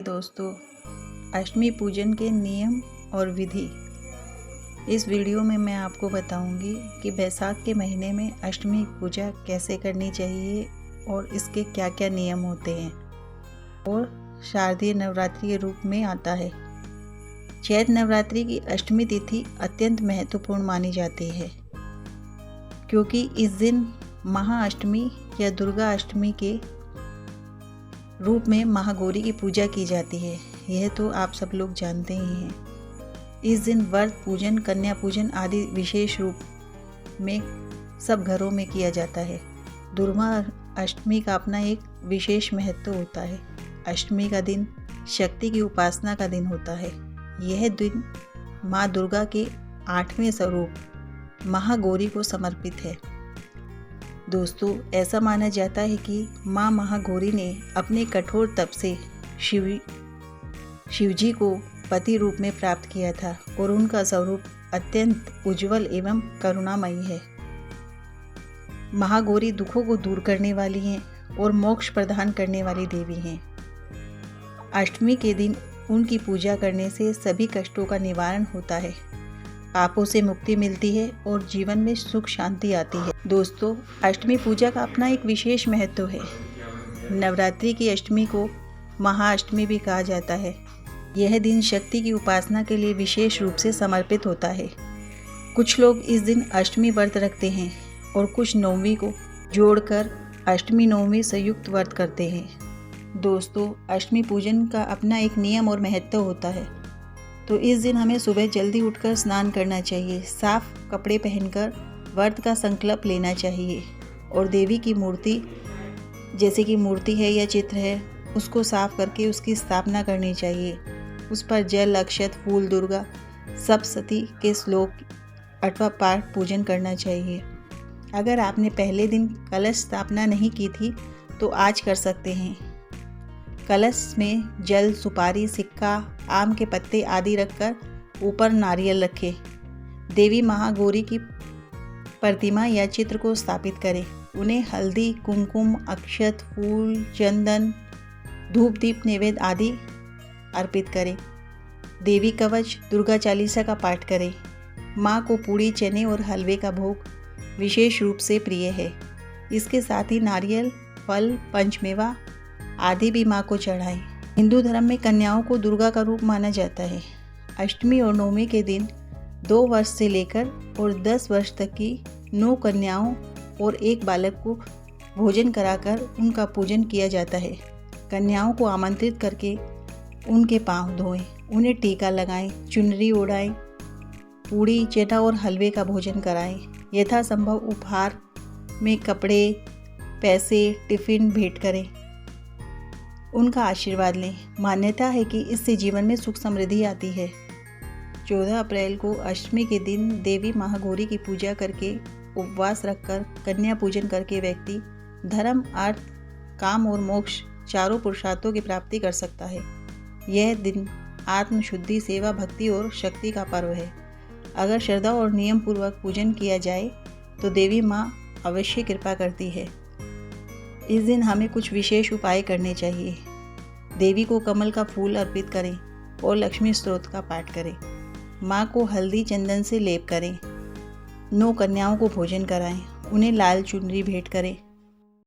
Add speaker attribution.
Speaker 1: दोस्तों, अष्टमी पूजन के नियम और विधि इस वीडियो में मैं आपको बताऊंगी कि बैसाख के महीने में अष्टमी पूजा कैसे करनी चाहिए और इसके क्या क्या नियम होते हैं और शारदीय नवरात्रि के रूप में आता है। चैत्र नवरात्रि की अष्टमी तिथि अत्यंत महत्वपूर्ण मानी जाती है क्योंकि इस दिन महाअष्टमी या दुर्गा अष्टमी के रूप में महागौरी की पूजा की जाती है। यह तो आप सब लोग जानते ही हैं। इस दिन व्रत पूजन, कन्या पूजन आदि विशेष रूप में सब घरों में किया जाता है। दुर्गा अष्टमी का अपना एक विशेष महत्व होता है। अष्टमी का दिन शक्ति की उपासना का दिन होता है। यह दिन माँ दुर्गा के 8वें स्वरूप महागौरी को समर्पित है। दोस्तों, ऐसा माना जाता है कि माँ महागौरी ने अपने कठोर तप से शिवजी को पति रूप में प्राप्त किया था और उनका स्वरूप अत्यंत उज्जवल एवं करुणामयी है। महागौरी दुखों को दूर करने वाली हैं और मोक्ष प्रदान करने वाली देवी हैं। अष्टमी के दिन उनकी पूजा करने से सभी कष्टों का निवारण होता है, पापों से मुक्ति मिलती है और जीवन में सुख शांति आती है। दोस्तों, अष्टमी पूजा का अपना एक विशेष महत्व है। नवरात्रि की अष्टमी को महाअष्टमी भी कहा जाता है। यह दिन शक्ति की उपासना के लिए विशेष रूप से समर्पित होता है। कुछ लोग इस दिन अष्टमी व्रत रखते हैं और कुछ नवमी को जोड़कर अष्टमी नवमी संयुक्त व्रत करते हैं। दोस्तों, अष्टमी पूजन का अपना एक नियम और महत्व होता है। तो इस दिन हमें सुबह जल्दी उठकर स्नान करना चाहिए, साफ कपड़े पहनकर व्रत का संकल्प लेना चाहिए और देवी की मूर्ति, जैसे कि मूर्ति है या चित्र है, उसको साफ करके उसकी स्थापना करनी चाहिए। उस पर जल, अक्षत, फूल, दुर्गा सप्तशती के श्लोक अथवा पाठ पूजन करना चाहिए। अगर आपने पहले दिन कलश स्थापना नहीं की थी तो आज कर सकते हैं। कलश में जल, सुपारी, सिक्का, आम के पत्ते आदि रखकर ऊपर नारियल रखें। देवी महागौरी की प्रतिमा या चित्र को स्थापित करें। उन्हें हल्दी, कुमकुम, अक्षत, फूल, चंदन, धूप, दीप, नैवेद्य आदि अर्पित करें। देवी कवच, दुर्गा चालीसा का पाठ करें। माँ को पूड़ी, चने और हलवे का भोग विशेष रूप से प्रिय है। इसके साथ ही नारियल, फल, पंचमेवा आदि भी माँ को चढ़ाएं। हिंदू धर्म में कन्याओं को दुर्गा का रूप माना जाता है। अष्टमी और नवमी के दिन 2 वर्ष से लेकर और 10 वर्ष तक की 9 कन्याओं और 1 बालक को भोजन कराकर उनका पूजन किया जाता है। कन्याओं को आमंत्रित करके उनके पांव धोएं, उन्हें टीका लगाएं, चुनरी ओढ़ाएं, पूड़ी, चना और हलवे का भोजन कराएं। यथासंभव उपहार में कपड़े, पैसे, टिफिन भेंट करें। उनका आशीर्वाद लें। मान्यता है कि इससे जीवन में सुख समृद्धि आती है। 14 अप्रैल को अष्टमी के दिन देवी महागौरी की पूजा करके, उपवास रखकर, कन्या पूजन करके व्यक्ति धर्म, अर्थ, काम और मोक्ष चारों पुरुषार्थों की प्राप्ति कर सकता है। यह दिन आत्मशुद्धि, सेवा, भक्ति और शक्ति का पर्व है। अगर श्रद्धा और नियम पूर्वक पूजन किया जाए तो देवी माँ अवश्य कृपा करती है। इस दिन हमें कुछ विशेष उपाय करने चाहिए। देवी को कमल का फूल अर्पित करें और लक्ष्मी स्तोत्र का पाठ करें। माँ को हल्दी, चंदन से लेप करें। 9 कन्याओं को भोजन कराएं। उन्हें लाल चुनरी भेंट करें।